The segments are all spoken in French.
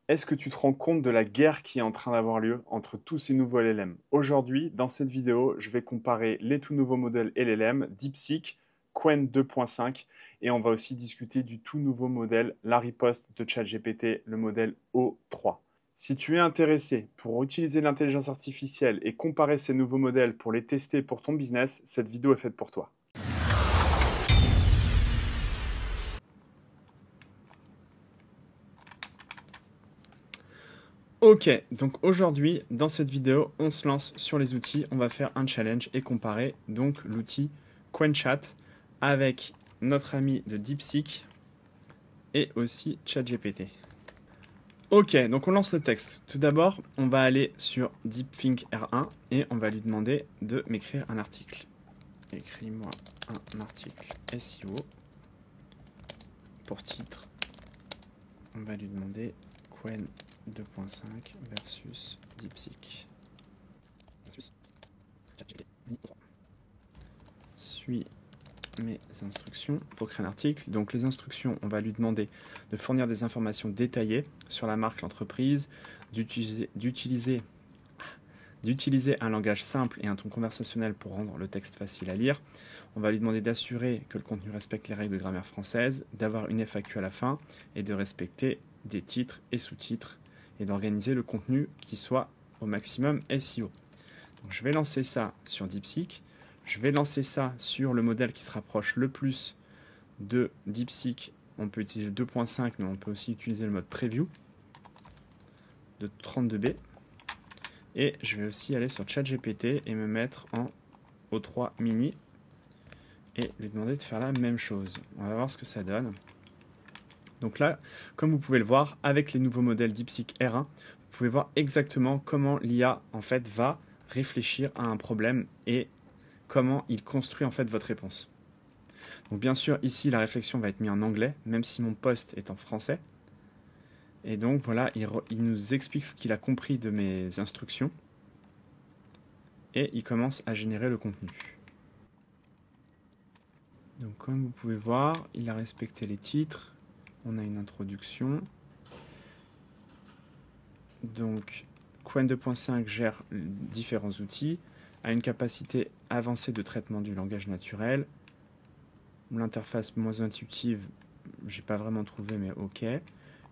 Est-ce que tu te rends compte de la guerre qui est en train d'avoir lieu entre tous ces nouveaux LLM? Aujourd'hui, dans cette vidéo, je vais comparer les tout nouveaux modèles LLM, DeepSeek, Qwen 2.5, et on va aussi discuter du tout nouveau modèle, la riposte de ChatGPT, le modèle O3. Si tu es intéressé pour utiliser l'intelligence artificielle et comparer ces nouveaux modèles pour les tester pour ton business, cette vidéo est faite pour toi. Ok, donc aujourd'hui, dans cette vidéo, on se lance sur les outils. On va faire un challenge et comparer donc l'outil QuenChat avec notre ami de DeepSeek et aussi ChatGPT. Ok, donc on lance le texte. Tout d'abord, on va aller sur DeepThink R1 et on va lui demander de m'écrire un article. Écris-moi un article SEO pour titre. On va lui demander Qwen 2.5 versus DeepSeek. Suis mes instructions pour créer un article. Donc les instructions, on va lui demander de fournir des informations détaillées sur la marque, l'entreprise, d'utiliser un langage simple et un ton conversationnel pour rendre le texte facile à lire. On va lui demander d'assurer que le contenu respecte les règles de grammaire française, d'avoir une FAQ à la fin et de respecter des titres et sous-titres et d'organiser le contenu qui soit au maximum SEO. Donc, je vais lancer ça sur DeepSeek. Je vais lancer ça sur le modèle qui se rapproche le plus de DeepSeek. On peut utiliser le 2.5, mais on peut aussi utiliser le mode preview de 32B. Et je vais aussi aller sur ChatGPT et me mettre en O3 mini et lui demander de faire la même chose. On va voir ce que ça donne. Donc là, comme vous pouvez le voir, avec les nouveaux modèles DeepSeek R1, vous pouvez voir exactement comment l'IA en fait va réfléchir à un problème et comment il construit en fait votre réponse. Donc bien sûr, ici, la réflexion va être mise en anglais, même si mon post est en français. Et donc voilà, il nous explique ce qu'il a compris de mes instructions. Et il commence à générer le contenu. Donc comme vous pouvez voir, il a respecté les titres. On a une introduction. Donc Qwen 2.5 gère différents outils, a une capacité avancée de traitement du langage naturel. L'interface moins intuitive, j'ai pas vraiment trouvé, mais ok.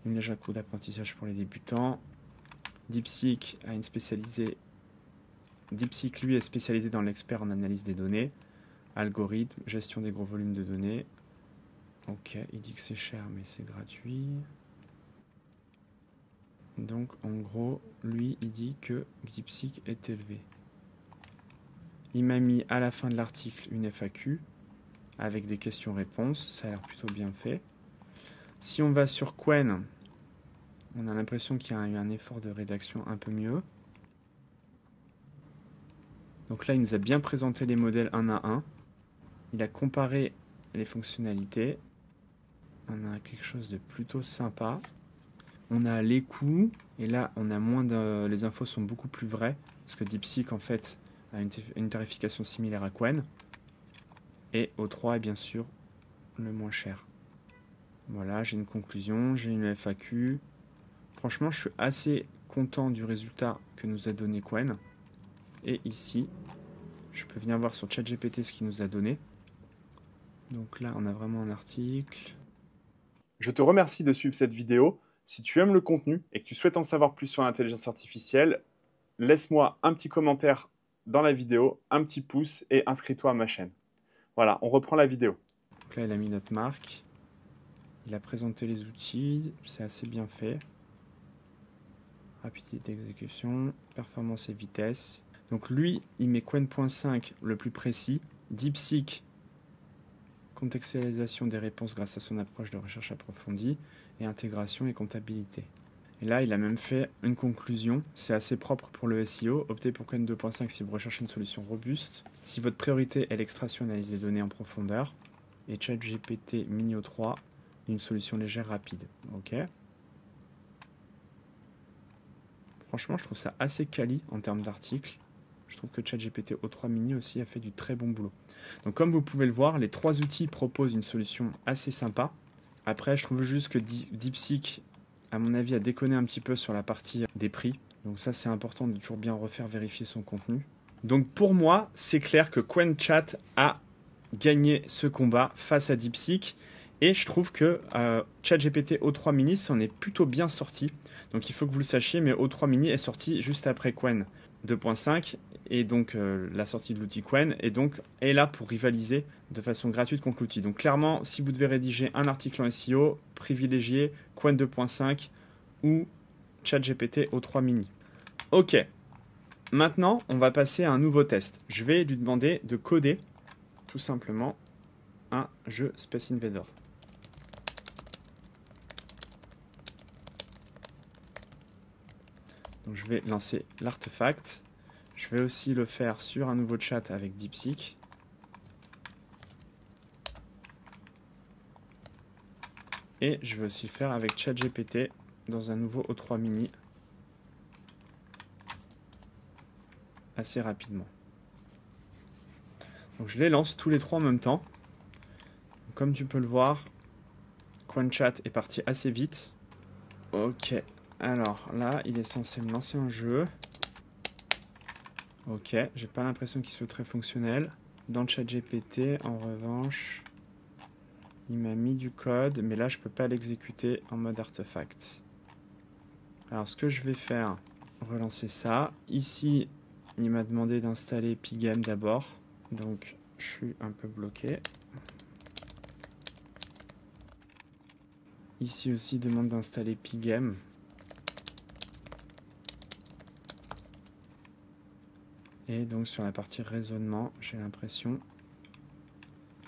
Une légère cours d'apprentissage pour les débutants. DeepSeek a une spécialisée. DeepSeek, lui, est spécialisé dans l'expert en analyse des données, algorithme, gestion des gros volumes de données. Ok, il dit que c'est cher, mais c'est gratuit. Donc, en gros, lui, il dit que DeepSeek est élevé. Il m'a mis à la fin de l'article une FAQ avec des questions-réponses. Ça a l'air plutôt bien fait. Si on va sur Qwen, on a l'impression qu'il y a eu un effort de rédaction un peu mieux. Donc là, il nous a bien présenté les modèles un à un. Il a comparé les fonctionnalités. On a quelque chose de plutôt sympa. On a les coûts, et là, on a moins de... les infos sont beaucoup plus vraies, parce que DeepSeek, en fait, a une tarification similaire à Qwen. Et O3 est bien sûr le moins cher. Voilà, j'ai une conclusion, j'ai une FAQ. Franchement, je suis assez content du résultat que nous a donné Qwen. Et ici, je peux venir voir sur ChatGPT ce qu'il nous a donné. Donc là, on a vraiment un article. Je te remercie de suivre cette vidéo. Si tu aimes le contenu et que tu souhaites en savoir plus sur l'intelligence artificielle, laisse-moi un petit commentaire dans la vidéo, un petit pouce et inscris-toi à ma chaîne. Voilà, on reprend la vidéo. Donc là, il a mis notre marque. Il a présenté les outils, c'est assez bien fait. Rapidité d'exécution, performance et vitesse. Donc lui, il met Qwen.5 le plus précis. DeepSeek, contextualisation des réponses grâce à son approche de recherche approfondie. Et intégration et comptabilité. Et là, il a même fait une conclusion. C'est assez propre pour le SEO. Optez pour Qwen 2.5 si vous recherchez une solution robuste. Si votre priorité est l'extraction et l'analyse des données en profondeur. Et ChatGPT Mini O3, une solution légère rapide. Ok. Franchement, je trouve ça assez quali en termes d'articles. Je trouve que ChatGPT O3 Mini aussi a fait du très bon boulot. Donc comme vous pouvez le voir, les trois outils proposent une solution assez sympa. Après, je trouve juste que DeepSeek à mon avis, a déconné un petit peu sur la partie des prix. Donc ça, c'est important de toujours bien refaire vérifier son contenu. Donc pour moi, c'est clair que QuenChat a gagné ce combat face à DeepSeek. Et je trouve que ChatGPT O3 Mini s'en est plutôt bien sorti. Donc il faut que vous le sachiez, mais O3 Mini est sorti juste après Qwen 2.5 et donc la sortie de l'outil Qwen et donc est là pour rivaliser de façon gratuite contre l'outil. Donc clairement, si vous devez rédiger un article en SEO, privilégiez Qwen 2.5 ou ChatGPT O3 Mini. Ok, maintenant on va passer à un nouveau test. Je vais lui demander de coder tout simplement un jeu Space Invader. Donc je vais lancer l'artefact. Je vais aussi le faire sur un nouveau chat avec DeepSeek. Et je vais aussi le faire avec ChatGPT dans un nouveau O3 Mini assez rapidement. Donc je les lance tous les trois en même temps. Comme tu peux le voir, QuenChat est parti assez vite. Ok. Alors là, il est censé me lancer un jeu. Ok, j'ai pas l'impression qu'il soit très fonctionnel. Dans le ChatGPT, en revanche, il m'a mis du code, mais là je peux pas l'exécuter en mode artefact. Alors ce que je vais faire, relancer ça. Ici, il m'a demandé d'installer Pygame d'abord, donc je suis un peu bloqué. Ici aussi, il demande d'installer Pygame. Et donc sur la partie raisonnement, j'ai l'impression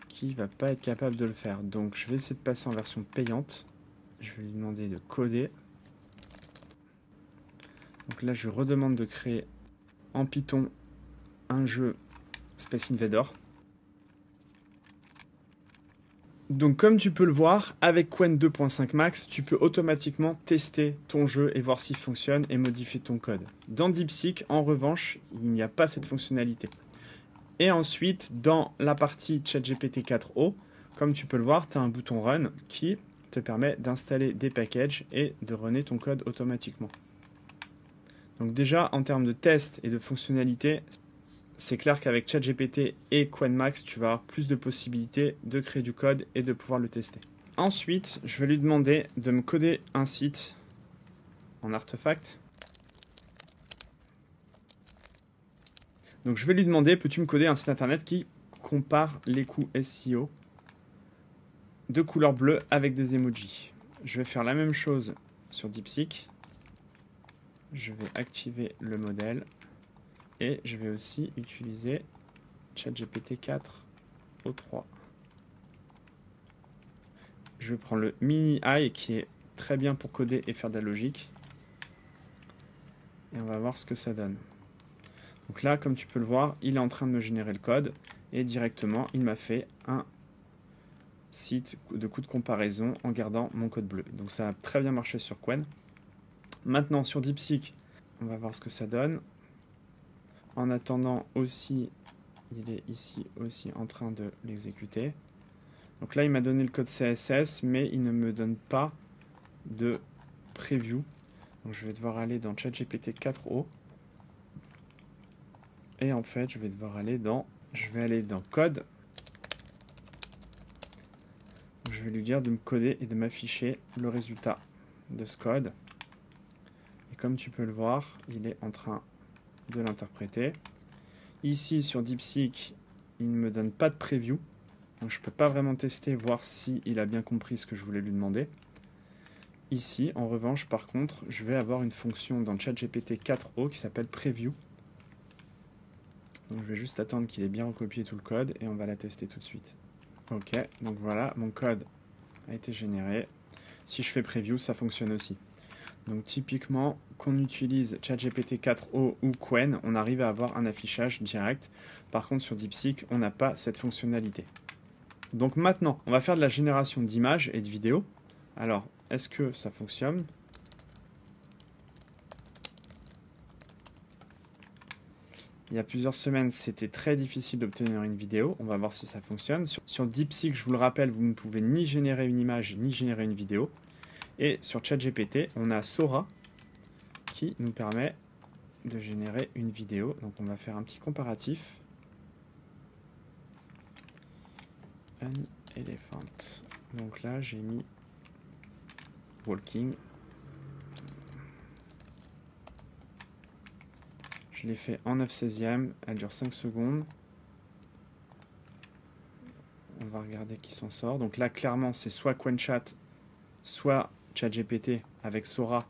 qu'il ne va pas être capable de le faire. Donc je vais essayer de passer en version payante. Je vais lui demander de coder. Donc là, je lui redemande de créer en Python un jeu Space Invader. Donc comme tu peux le voir, avec Qwen 2.5 Max, tu peux automatiquement tester ton jeu et voir s'il fonctionne et modifier ton code. Dans DeepSeek, en revanche, il n'y a pas cette fonctionnalité. Et ensuite, dans la partie ChatGPT 4o, comme tu peux le voir, tu as un bouton Run qui te permet d'installer des packages et de runner ton code automatiquement. Donc déjà, en termes de test et de fonctionnalité, c'est clair qu'avec ChatGPT et Qwen Max, tu vas avoir plus de possibilités de créer du code et de pouvoir le tester. Ensuite, je vais lui demander de me coder un site en artefact. Donc je vais lui demander, peux-tu me coder un site internet qui compare les coûts SEO de couleur bleue avec des emojis. Je vais faire la même chose sur DeepSeek. Je vais activer le modèle. Et je vais aussi utiliser ChatGPT 4 O3. Je vais prendre le Mini AI qui est très bien pour coder et faire de la logique. Et on va voir ce que ça donne. Donc là, comme tu peux le voir, il est en train de me générer le code. Et directement, il m'a fait un site de coût de comparaison en gardant mon code bleu. Donc ça a très bien marché sur Qwen. Maintenant, sur DeepSeek, on va voir ce que ça donne. En attendant aussi, il est ici aussi en train de l'exécuter. Donc là, il m'a donné le code CSS, mais il ne me donne pas de preview. Donc je vais devoir aller dans ChatGPT 4o. Et en fait, je vais aller dans code. Donc je vais lui dire de me coder et de m'afficher le résultat de ce code. Et comme tu peux le voir, il est en train de l'interpréter. Ici sur DeepSeek, il ne me donne pas de preview, donc je ne peux pas vraiment tester, voir s'il a bien compris ce que je voulais lui demander. Ici, en revanche, par contre, je vais avoir une fonction dans ChatGPT 4o qui s'appelle preview. Donc je vais juste attendre qu'il ait bien recopié tout le code et on va la tester tout de suite. Ok, donc voilà, mon code a été généré. Si je fais preview, ça fonctionne aussi. Donc typiquement, qu'on utilise ChatGPT 4o ou Qwen, on arrive à avoir un affichage direct. Par contre, sur DeepSeek, on n'a pas cette fonctionnalité. Donc maintenant, on va faire de la génération d'images et de vidéos. Alors, est-ce que ça fonctionne? Il y a plusieurs semaines, c'était très difficile d'obtenir une vidéo. On va voir si ça fonctionne. Sur DeepSeek, je vous le rappelle, vous ne pouvez ni générer une image, ni générer une vidéo. Et sur ChatGPT, on a Sora qui nous permet de générer une vidéo. Donc on va faire un petit comparatif. An elephant. Donc là, j'ai mis walking. Je l'ai fait en 9/16e. Elle dure 5 secondes. On va regarder qui s'en sort. Donc là, clairement, c'est soit QuenChat, soit ChatGPT avec Sora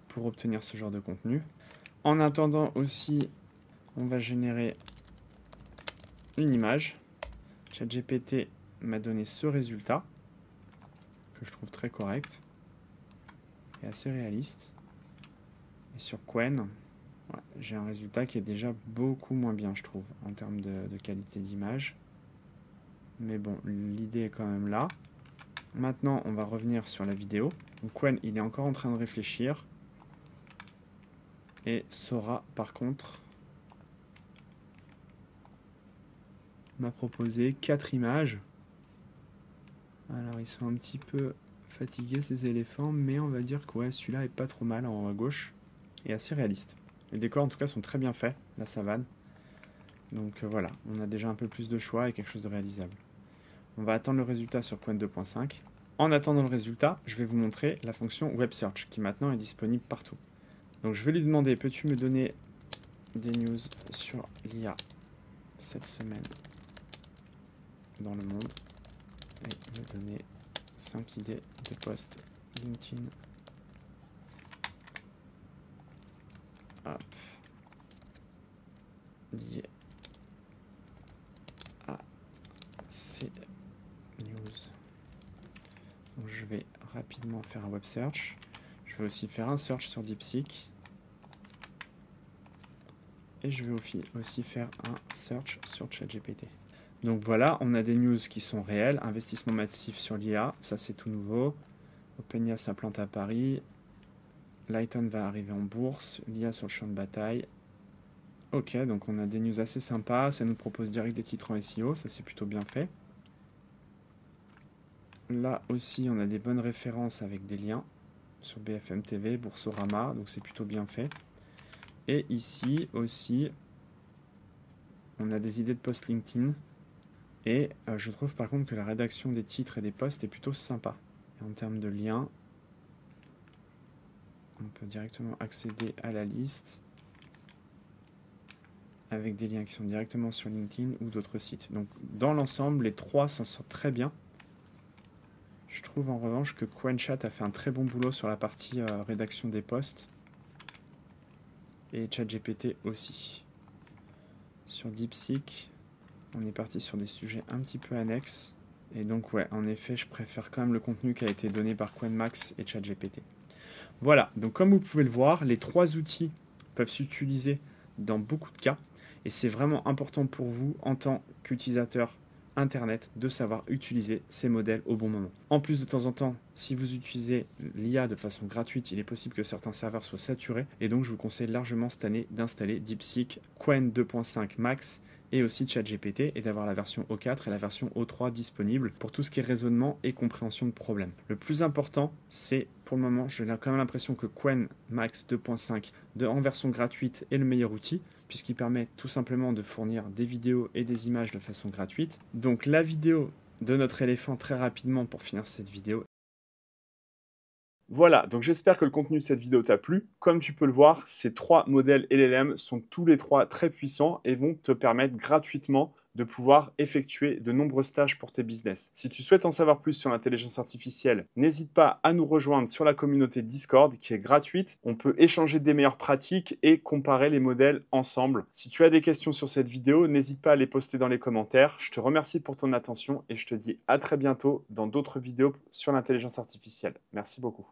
pour obtenir ce genre de contenu. En attendant aussi, on va générer une image. ChatGPT m'a donné ce résultat que je trouve très correct et assez réaliste. Et sur Qwen, ouais, j'ai un résultat qui est déjà beaucoup moins bien, je trouve, en termes de qualité d'image. Mais bon, l'idée est quand même là. Maintenant, on va revenir sur la vidéo. Donc Qwen, il est encore en train de réfléchir. Et Sora, par contre, m'a proposé 4 images. Alors, ils sont un petit peu fatigués, ces éléphants, mais on va dire que ouais, celui-là est pas trop mal en haut à gauche et assez réaliste. Les décors, en tout cas, sont très bien faits, la savane. Donc voilà, on a déjà un peu plus de choix et quelque chose de réalisable. On va attendre le résultat sur Qwen 2.5. En attendant le résultat, je vais vous montrer la fonction Web Search qui maintenant est disponible partout. Donc je vais lui demander, peux-tu me donner des news sur l'IA cette semaine dans le monde et me donner 5 idées de posts LinkedIn. Hop. Liées à ces news. Donc je vais rapidement faire un web search. Je vais aussi faire un search sur DeepSeek. Et je vais aussi faire un search sur ChatGPT. Donc voilà, on a des news qui sont réelles. Investissement massif sur l'IA, ça c'est tout nouveau. OpenIA s'implante à Paris. Lighton va arriver en bourse. L'IA sur le champ de bataille. Ok, donc on a des news assez sympas. Ça nous propose direct des titres en SEO, ça c'est plutôt bien fait. Là aussi, on a des bonnes références avec des liens sur BFM TV, Boursorama, donc c'est plutôt bien fait. Et ici aussi, on a des idées de posts LinkedIn. Et je trouve par contre que la rédaction des titres et des posts est plutôt sympa. Et en termes de liens, on peut directement accéder à la liste avec des liens qui sont directement sur LinkedIn ou d'autres sites. Donc dans l'ensemble, les trois s'en sortent très bien. Je trouve en revanche que QuenChat a fait un très bon boulot sur la partie rédaction des posts. Et ChatGPT aussi. Sur DeepSeek, on est parti sur des sujets un petit peu annexes. Et donc ouais, en effet, je préfère quand même le contenu qui a été donné par QuenMax et ChatGPT. Voilà, donc comme vous pouvez le voir, les trois outils peuvent s'utiliser dans beaucoup de cas. Et c'est vraiment important pour vous, en tant qu'utilisateur Internet, de savoir utiliser ces modèles au bon moment. En plus, de temps en temps, si vous utilisez l'IA de façon gratuite, il est possible que certains serveurs soient saturés. Et donc, je vous conseille largement cette année d'installer DeepSeek, Qwen 2.5 Max et aussi ChatGPT et d'avoir la version O4 et la version O3 disponible pour tout ce qui est raisonnement et compréhension de problèmes. Le plus important, c'est pour le moment, j'ai quand même l'impression que Qwen Max 2.5 en version gratuite est le meilleur outil, puisqu'il permet tout simplement de fournir des vidéos et des images de façon gratuite. Donc la vidéo de notre éléphant très rapidement pour finir cette vidéo. Voilà, donc j'espère que le contenu de cette vidéo t'a plu. Comme tu peux le voir, ces trois modèles LLM sont tous les trois très puissants et vont te permettre gratuitement de pouvoir effectuer de nombreuses tâches pour tes business. Si tu souhaites en savoir plus sur l'intelligence artificielle, n'hésite pas à nous rejoindre sur la communauté Discord qui est gratuite. On peut échanger des meilleures pratiques et comparer les modèles ensemble. Si tu as des questions sur cette vidéo, n'hésite pas à les poster dans les commentaires. Je te remercie pour ton attention et je te dis à très bientôt dans d'autres vidéos sur l'intelligence artificielle. Merci beaucoup.